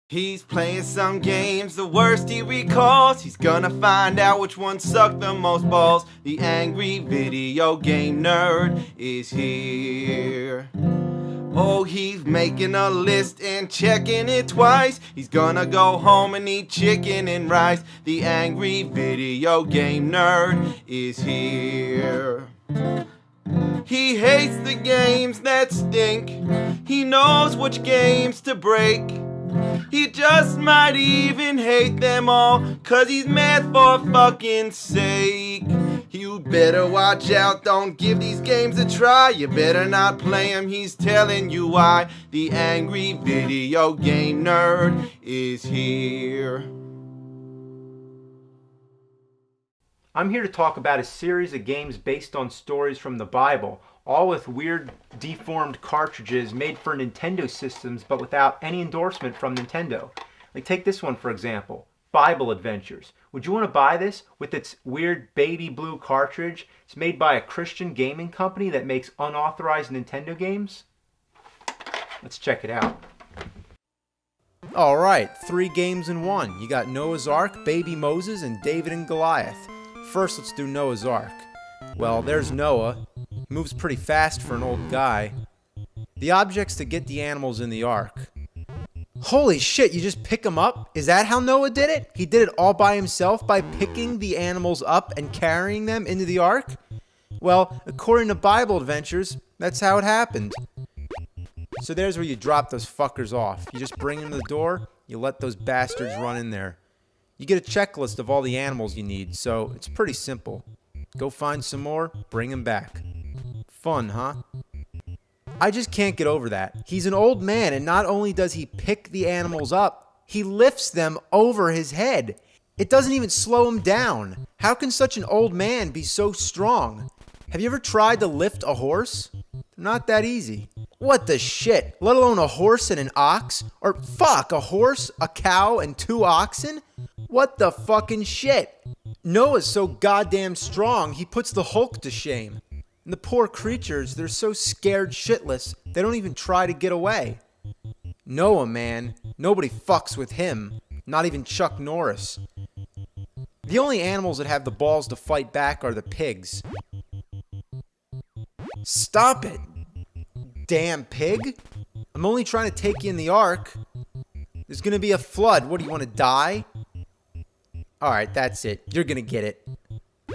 He's playing some games, the worst he recalls. He's gonna find out which one sucked the most balls. The angry video game nerd is here. Oh, he's making a list and checking it twice. He's gonna go home and eat chicken and rice. The angry video game nerd is here. He hates the games that stink. He knows which games to break. He just might even hate them all, 'cause he's mad for fucking sake. You better watch out, don't give these games a try. You better not play them, he's telling you why. The angry video game nerd is here. I'm here to talk about a series of games based on stories from the Bible, all with weird deformed cartridges made for Nintendo systems but without any endorsement from Nintendo. Like take this one for example, Bible Adventures. Would you want to buy this with its weird baby blue cartridge? It's made by a Christian gaming company that makes unauthorized Nintendo games. Let's check it out. Alright, 3 games in one. You got Noah's Ark, Baby Moses, and David and Goliath. First, let's do Noah's Ark. Well, there's Noah. He moves pretty fast for an old guy. The object's to get the animals in the ark. Holy shit, you just pick them up? Is that how Noah did it? He did it all by himself by picking the animals up and carrying them into the ark? Well, according to Bible Adventures, that's how it happened. So there's where you drop those fuckers off. You just bring them to the door, you let those bastards run in there. You get a checklist of all the animals you need, so it's pretty simple. Go find some more, bring them back. Fun, huh? I just can't get over that. He's an old man, and not only does he pick the animals up, he lifts them over his head. It doesn't even slow him down. How can such an old man be so strong? Have you ever tried to lift a horse? They're not that easy. What the shit? Let alone a horse and an ox? Or fuck, a horse, a cow, and 2 oxen? What the fucking shit? Noah's so goddamn strong, he puts the Hulk to shame. And the poor creatures, they're so scared shitless, they don't even try to get away. Noah, man, nobody fucks with him. Not even Chuck Norris. The only animals that have the balls to fight back are the pigs. Stop it! Damn pig! I'm only trying to take you in the ark. There's gonna be a flood. What, do you want to die? Alright, that's it. You're gonna get it.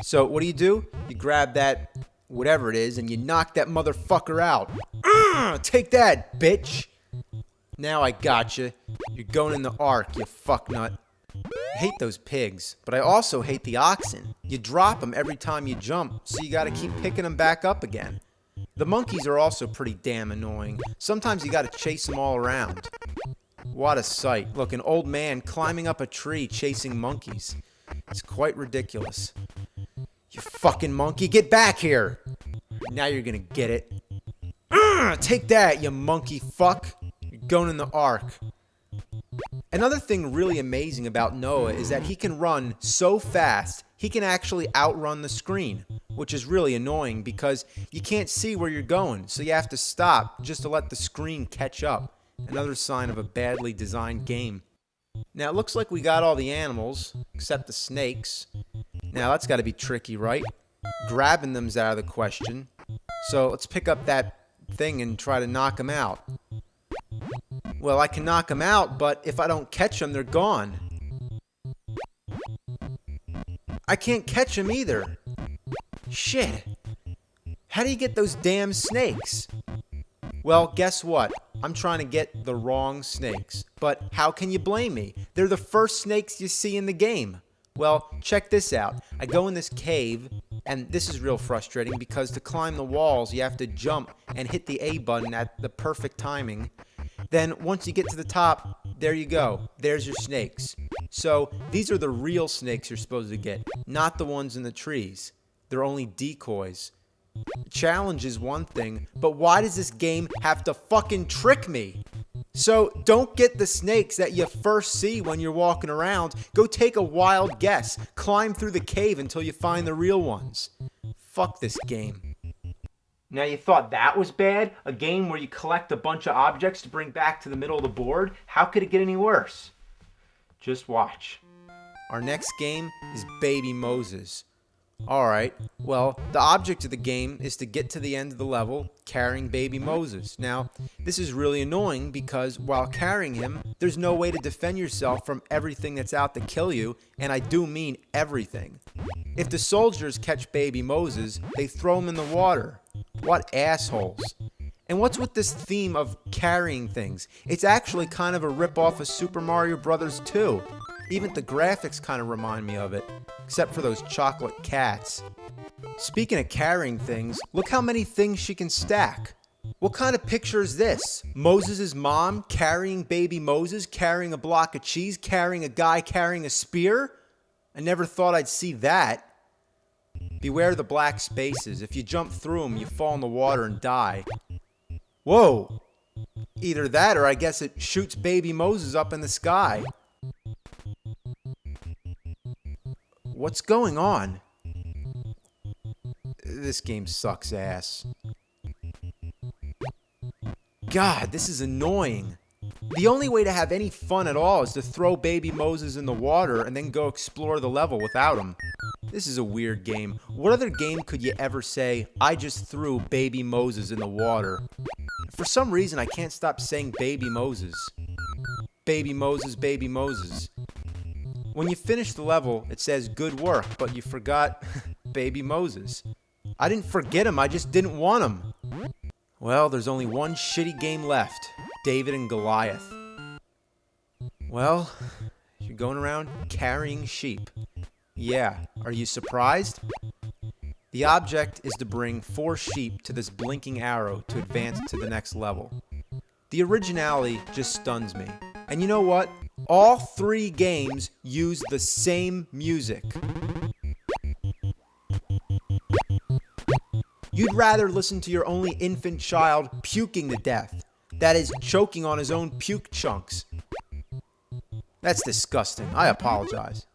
So, what do? You grab that, whatever it is, and you knock that motherfucker out. Take that, bitch! Now I gotcha. You're going in the ark, you fucknut. I hate those pigs, but I also hate the oxen. You drop them every time you jump, so you gotta keep picking them back up again. The monkeys are also pretty damn annoying. Sometimes you gotta chase them all around. What a sight. Look, an old man climbing up a tree chasing monkeys. It's quite ridiculous. You fucking monkey, get back here! Now you're gonna get it. Take that, you monkey fuck! You're going in the ark. Another thing really amazing about Noah is that he can run so fast, he can actually outrun the screen, which is really annoying because you can't see where you're going, so you have to stop just to let the screen catch up. Another sign of a badly designed game. Now it looks like we got all the animals, except the snakes. Now that's got to be tricky, right? Grabbing them's out of the question. So let's pick up that thing and try to knock them out. Well, I can knock them out, but if I don't catch them, they're gone. I can't catch them either. Shit. How do you get those damn snakes? Well, guess what? I'm trying to get the wrong snakes. But how can you blame me? They're the first snakes you see in the game. Well, check this out. I go in this cave, and this is real frustrating because to climb the walls, you have to jump and hit the A button at the perfect timing. Then once you get to the top, there you go. There's your snakes. So these are the real snakes you're supposed to get, not the ones in the trees. They're only decoys. Challenge is one thing, but why does this game have to fucking trick me? So don't get the snakes that you first see when you're walking around. Go take a wild guess. Climb through the cave until you find the real ones. Fuck this game. Now you thought that was bad? A game where you collect a bunch of objects to bring back to the middle of the board? How could it get any worse? Just watch. Our next game is Baby Moses. Alright, well, the object of the game is to get to the end of the level carrying Baby Moses. Now, this is really annoying because while carrying him, there's no way to defend yourself from everything that's out to kill you, and I do mean everything. If the soldiers catch Baby Moses, they throw him in the water. What assholes. And what's with this theme of carrying things? It's actually kind of a rip-off of Super Mario Bros. 2. Even the graphics kind of remind me of it, except for those chocolate cats. Speaking of carrying things, look how many things she can stack. What kind of picture is this? Moses' mom carrying baby Moses, carrying a block of cheese, carrying a guy carrying a spear? I never thought I'd see that. Beware the black spaces. If you jump through them, you fall in the water and die. Whoa! Either that or I guess it shoots baby Moses up in the sky. What's going on? This game sucks ass. God, this is annoying. The only way to have any fun at all is to throw baby Moses in the water and then go explore the level without him. This is a weird game. What other game could you ever say, I just threw baby Moses in the water? For some reason, I can't stop saying baby Moses. Baby Moses, baby Moses. When you finish the level, it says good work, but you forgot baby Moses. I didn't forget him, I just didn't want him. Well, there's only one shitty game left, David and Goliath. Well, you're going around carrying sheep. Yeah, are you surprised? The object is to bring 4 sheep to this blinking arrow to advance to the next level. The originality just stuns me. And you know what? All 3 games use the same music. You'd rather listen to your only infant child puking to death. That is, choking on his own puke chunks. That's disgusting. I apologize.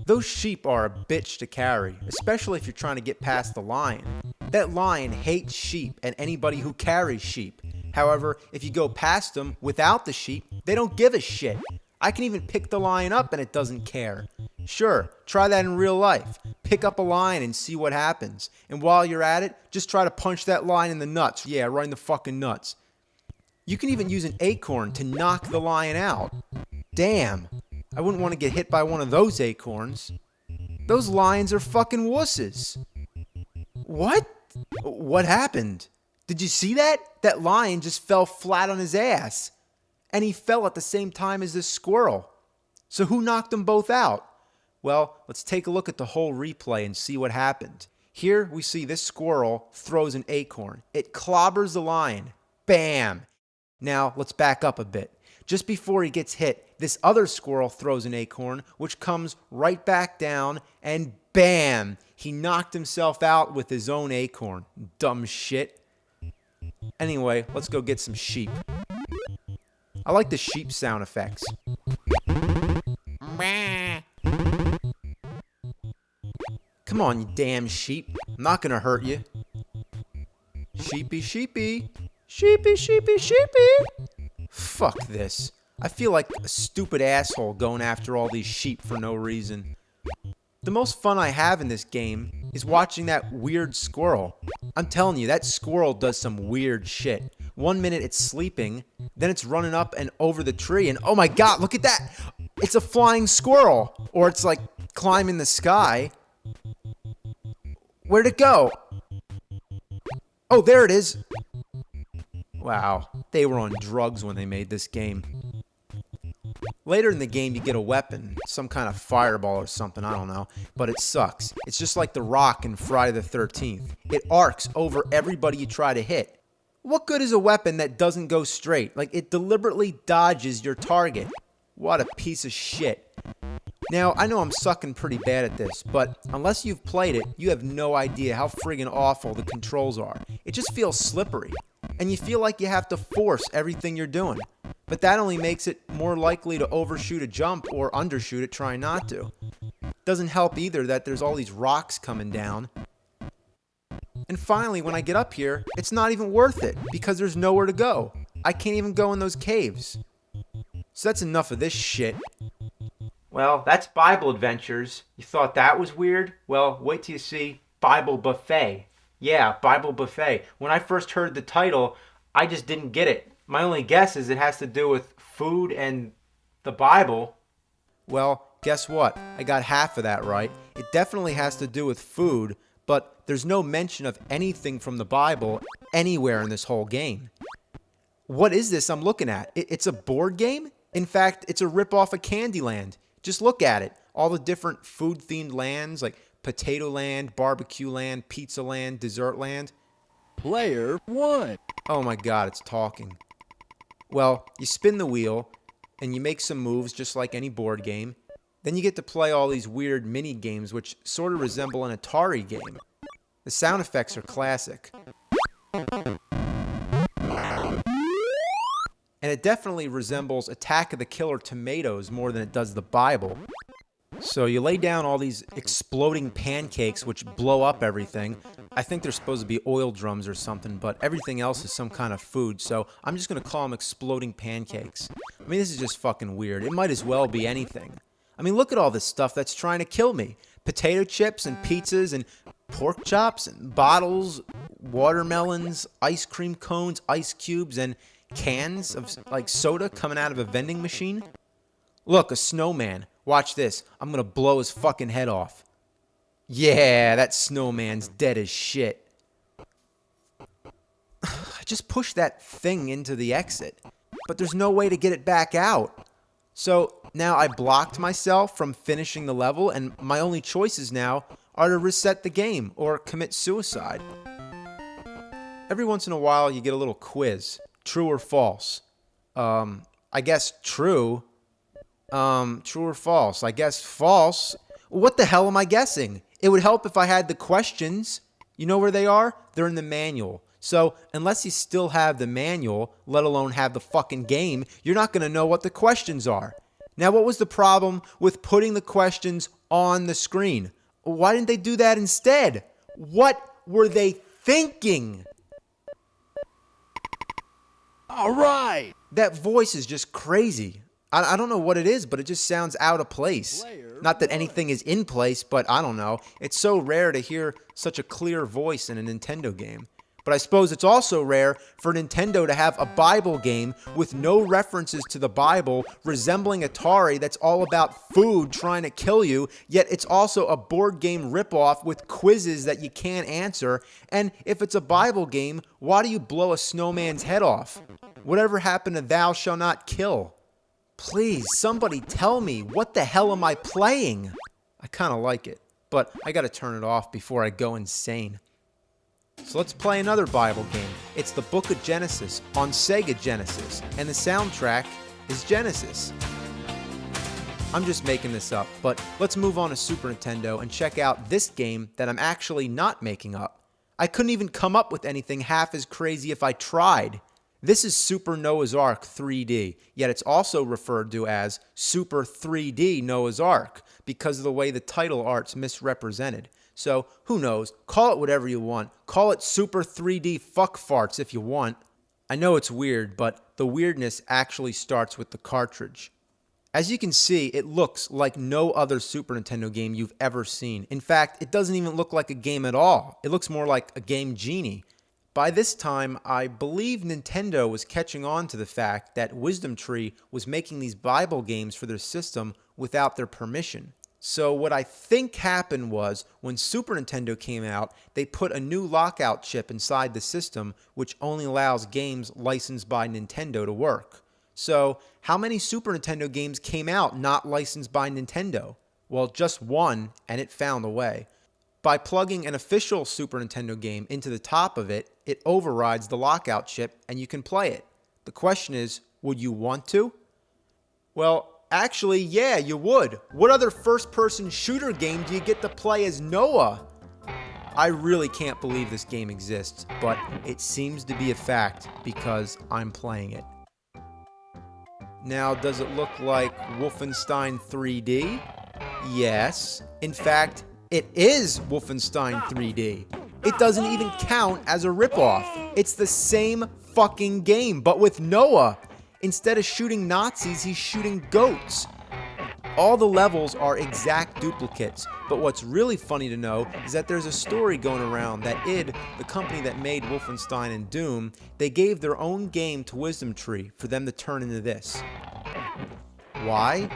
Those sheep are a bitch to carry, especially if you're trying to get past the lion. That lion hates sheep and anybody who carries sheep. However, if you go past them without the sheep, they don't give a shit. I can even pick the lion up and it doesn't care. Sure, try that in real life. Pick up a lion and see what happens. And while you're at it, just try to punch that lion in the nuts. Yeah, right in the fucking nuts. You can even use an acorn to knock the lion out. Damn, I wouldn't want to get hit by one of those acorns. Those lions are fucking wusses. What? What happened? Did you see that? That lion just fell flat on his ass. And he fell at the same time as this squirrel. So who knocked them both out? Well, let's take a look at the whole replay and see what happened. Here we see this squirrel throws an acorn. It clobbers the lion. Bam! Now let's back up a bit. Just before he gets hit, this other squirrel throws an acorn, which comes right back down, and bam! He knocked himself out with his own acorn. Dumb shit. Anyway, let's go get some sheep. I like the sheep sound effects. Come on, you damn sheep. I'm not gonna hurt you. Sheepy, sheepy. Sheepy, sheepy, sheepy. Fuck this. I feel like a stupid asshole going after all these sheep for no reason. The most fun I have in this game is watching that weird squirrel. I'm telling you, that squirrel does some weird shit. 1 minute it's sleeping, then it's running up and over the tree, and oh my god, look at that! It's a flying squirrel! Or it's like climbing the sky. Where'd it go? Oh, there it is! Wow, they were on drugs when they made this game. Later in the game, you get a weapon, some kind of fireball or something, I don't know, but it sucks. It's just like the rock in Friday the 13th. It arcs over everybody you try to hit. What good is a weapon that doesn't go straight? Like, it deliberately dodges your target. What a piece of shit. Now, I know I'm sucking pretty bad at this, but unless you've played it, you have no idea how friggin' awful the controls are. It just feels slippery, and you feel like you have to force everything you're doing. But that only makes it more likely to overshoot a jump or undershoot it trying not to. Doesn't help either that there's all these rocks coming down. And finally, when I get up here, it's not even worth it because there's nowhere to go. I can't even go in those caves. So that's enough of this shit. Well, that's Bible Adventures. You thought that was weird? Well, wait till you see Bible Buffet. Yeah, Bible Buffet. When I first heard the title, I just didn't get it. My only guess is it has to do with food and the Bible. Well, guess what? I got half of that right. It definitely has to do with food, but there's no mention of anything from the Bible anywhere in this whole game. What is this I'm looking at? It's a board game? In fact, it's a ripoff of Candyland. Just look at it. All the different food-themed lands like Potato Land, Barbecue Land, Pizza Land, Dessert Land. Player 1. Oh my god, it's talking. Well, you spin the wheel, and you make some moves just like any board game. Then you get to play all these weird mini games which sort of resemble an Atari game. The sound effects are classic. And it definitely resembles Attack of the Killer Tomatoes more than it does the Bible. So you lay down all these exploding pancakes which blow up everything. I think they're supposed to be oil drums or something, but everything else is some kind of food, so I'm just going to call them exploding pancakes. I mean, this is just fucking weird. It might as well be anything. I mean, look at all this stuff that's trying to kill me. Potato chips and pizzas and pork chops and bottles, watermelons, ice cream cones, ice cubes, and cans of like soda coming out of a vending machine. Look, a snowman. Watch this. I'm gonna blow his fucking head off. Yeah, that snowman's dead as shit. I just pushed that thing into the exit, but there's no way to get it back out. So now I blocked myself from finishing the level, and my only choices now are to reset the game or commit suicide. Every once in a while you get a little quiz. True or false? I guess true. True or false? I guess false. What the hell am I guessing? It would help if I had the questions. You know where they are? They're in the manual. So, unless you still have the manual, let alone have the fucking game, you're not going to know what the questions are. Now, what was the problem with putting the questions on the screen? Why didn't they do that instead? What were they thinking? All right. That voice is just crazy. I don't know what it is, but it just sounds out of place. Not that anything is in place, but I don't know. It's so rare to hear such a clear voice in a Nintendo game. But I suppose it's also rare for Nintendo to have a Bible game with no references to the Bible, resembling Atari that's all about food trying to kill you, yet it's also a board game ripoff with quizzes that you can't answer. And if it's a Bible game, why do you blow a snowman's head off? Whatever happened to Thou Shall Not Kill? Please, somebody tell me, what the hell am I playing? I kind of like it, but I gotta turn it off before I go insane. So let's play another Bible game. It's the Book of Genesis on Sega Genesis, and the soundtrack is Genesis. I'm just making this up, but let's move on to Super Nintendo and check out this game that I'm actually not making up. I couldn't even come up with anything half as crazy if I tried. This is Super Noah's Ark 3D, yet it's also referred to as Super 3D Noah's Ark because of the way the title art's misrepresented. So, who knows? Call it whatever you want. Call it Super 3D Fuck Farts if you want. I know it's weird, but the weirdness actually starts with the cartridge. As you can see, it looks like no other Super Nintendo game you've ever seen. In fact, it doesn't even look like a game at all. It looks more like a Game Genie. By this time, I believe Nintendo was catching on to the fact that Wisdom Tree was making these Bible games for their system without their permission. So what I think happened was, when Super Nintendo came out, they put a new lockout chip inside the system, which only allows games licensed by Nintendo to work. So, how many Super Nintendo games came out not licensed by Nintendo? Well, just one, and it found a way. By plugging an official Super Nintendo game into the top of it, it overrides the lockout chip and you can play it. The question is, would you want to? Well, actually, yeah, you would. What other first-person shooter game do you get to play as Noah? I really can't believe this game exists, but it seems to be a fact because I'm playing it. Now, does it look like Wolfenstein 3D? Yes. In fact, it is Wolfenstein 3D. It doesn't even count as a ripoff. It's the same fucking game, but with Noah. Instead of shooting Nazis, he's shooting goats. All the levels are exact duplicates, but what's really funny to know is that there's a story going around that id, the company that made Wolfenstein and Doom, they gave their own game to Wisdom Tree for them to turn into this. Why?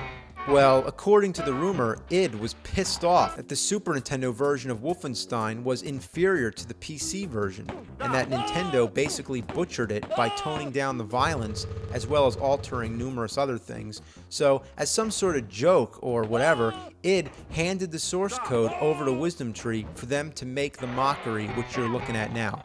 Well, according to the rumor, id was pissed off that the Super Nintendo version of Wolfenstein was inferior to the PC version, and that Nintendo basically butchered it by toning down the violence as well as altering numerous other things. So, as some sort of joke or whatever, id handed the source code over to Wisdom Tree for them to make the mockery which you're looking at now.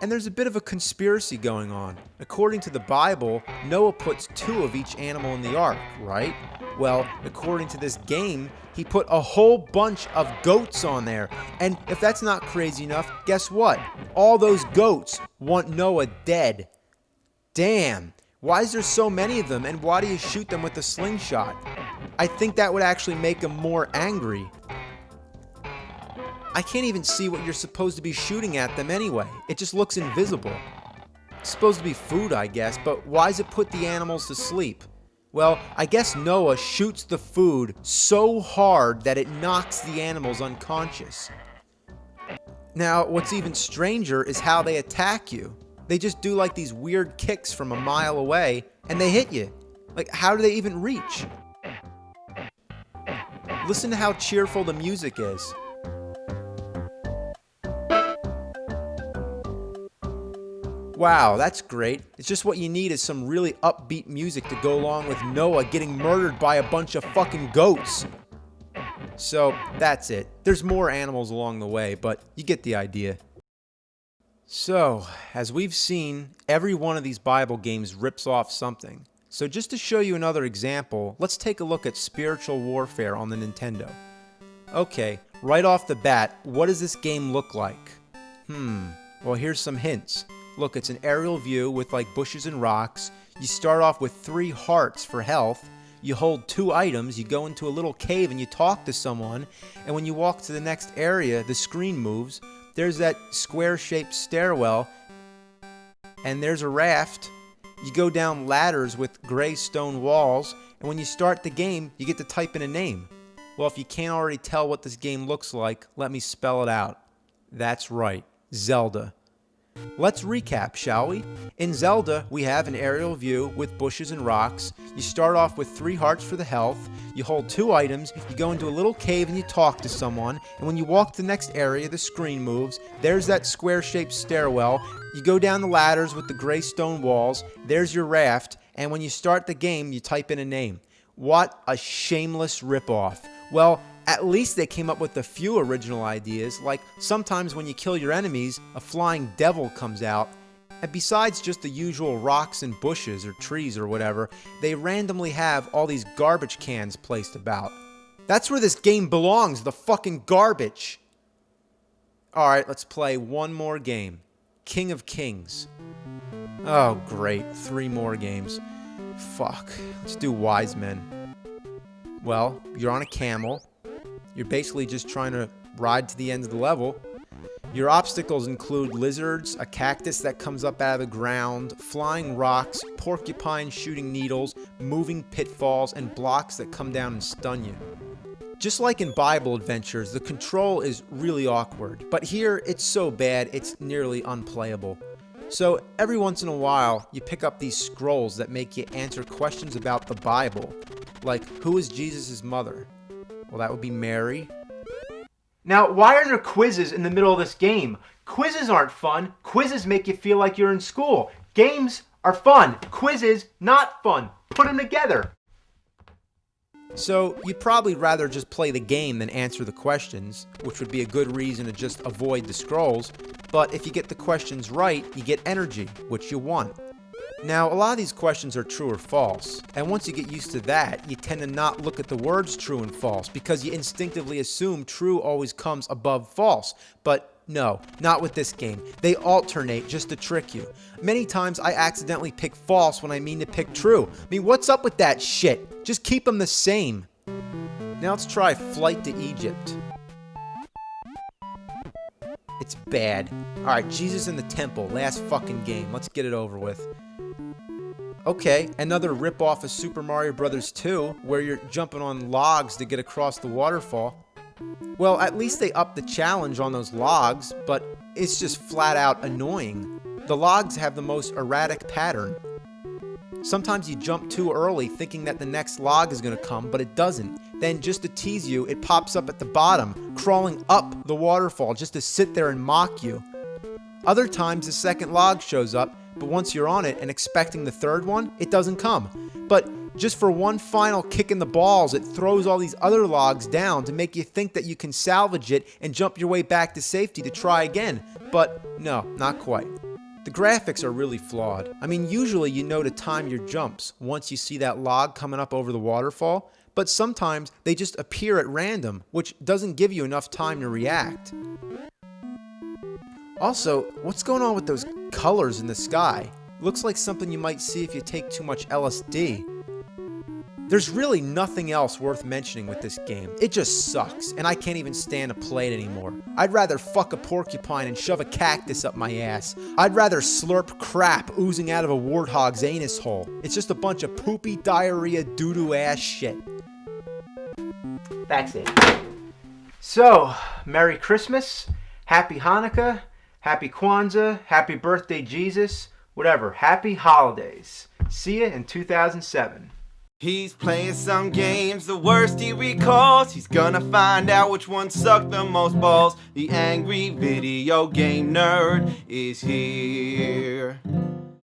And there's a bit of a conspiracy going on. According to the Bible, Noah puts 2 of each animal in the ark, right? Well, according to this game, he put a whole bunch of goats on there. And if that's not crazy enough, guess what? All those goats want Noah dead. Damn, why is there so many of them, and why do you shoot them with a slingshot? I think that would actually make him more angry. I can't even see what you're supposed to be shooting at them anyway. It just looks invisible. It's supposed to be food, I guess, but why does it put the animals to sleep? Well, I guess Noah shoots the food so hard that it knocks the animals unconscious. Now, what's even stranger is how they attack you. They just do like these weird kicks from a mile away, and they hit you. Like, how do they even reach? Listen to how cheerful the music is. Wow, that's great. It's just what you need is some really upbeat music to go along with Noah getting murdered by a bunch of fucking goats. So, that's it. There's more animals along the way, but you get the idea. So, as we've seen, every one of these Bible games rips off something. So just to show you another example, let's take a look at spiritual warfare on the Nintendo. Okay, right off the bat, what does this game look like? Well, here's some hints. Look, it's an aerial view with like bushes and rocks. You start off with 3 hearts for health. You hold 2 items, you go into a little cave and you talk to someone. And when you walk to the next area, the screen moves. There's that square-shaped stairwell. And there's a raft. You go down ladders with gray stone walls. And when you start the game, you get to type in a name. Well, if you can't already tell what this game looks like, let me spell it out. That's right, Zelda. Let's recap, shall we? In Zelda, we have an aerial view with bushes and rocks. You start off with 3 hearts for the health. You hold 2 items. You go into a little cave and you talk to someone. And when you walk to the next area, the screen moves. There's that square-shaped stairwell. You go down the ladders with the gray stone walls. There's your raft. And when you start the game, you type in a name. What a shameless ripoff. Well, at least they came up with a few original ideas, like sometimes when you kill your enemies, a flying devil comes out. And besides just the usual rocks and bushes or trees or whatever, they randomly have all these garbage cans placed about. That's where this game belongs, the fucking garbage. Alright, let's play one more game. King of Kings. Oh great, 3 more games. Fuck, let's do Wise Men. Well, you're on a camel. You're basically just trying to ride to the end of the level. Your obstacles include lizards, a cactus that comes up out of the ground, flying rocks, porcupines shooting needles, moving pitfalls, and blocks that come down and stun you. Just like in Bible adventures, the control is really awkward, but here it's so bad it's nearly unplayable. So every once in a while, you pick up these scrolls that make you answer questions about the Bible, like who is Jesus' mother? Well, that would be Mary. Now, why are there quizzes in the middle of this game? Quizzes aren't fun. Quizzes make you feel like you're in school. Games are fun. Quizzes, not fun. Put them together. So, you'd probably rather just play the game than answer the questions, which would be a good reason to just avoid the scrolls. But if you get the questions right, you get energy, which you want. Now, a lot of these questions are true or false, and once you get used to that, you tend to not look at the words true and false, because you instinctively assume true always comes above false. But no, not with this game. They alternate just to trick you. Many times I accidentally pick false when I mean to pick true. I mean, what's up with that shit? Just keep them the same. Now let's try Flight to Egypt. It's bad. Alright, Jesus in the Temple. Last fucking game. Let's get it over with. Okay, another rip-off of Super Mario Bros. 2, where you're jumping on logs to get across the waterfall. Well, at least they upped the challenge on those logs, but it's just flat out annoying. The logs have the most erratic pattern. Sometimes you jump too early thinking that the next log is going to come, but it doesn't. Then just to tease you, it pops up at the bottom, crawling up the waterfall just to sit there and mock you. Other times the second log shows up, but once you're on it and expecting the third one, it doesn't come. But just for one final kick in the balls, it throws all these other logs down to make you think that you can salvage it and jump your way back to safety to try again. But no, not quite. The graphics are really flawed. I mean, usually you know to time your jumps once you see that log coming up over the waterfall, but sometimes they just appear at random, which doesn't give you enough time to react. Also, what's going on with those colors in the sky? Looks like something you might see if you take too much LSD. There's really nothing else worth mentioning with this game. It just sucks, and I can't even stand to play it anymore. I'd rather fuck a porcupine and shove a cactus up my ass. I'd rather slurp crap oozing out of a warthog's anus hole. It's just a bunch of poopy, diarrhea, doo-doo ass shit. That's it. So, Merry Christmas, Happy Hanukkah, Happy Kwanzaa, Happy Birthday Jesus, whatever. Happy Holidays. See ya in 2007. He's playing some games, the worst he recalls. He's gonna find out which one sucked the most balls. The angry video game nerd is here.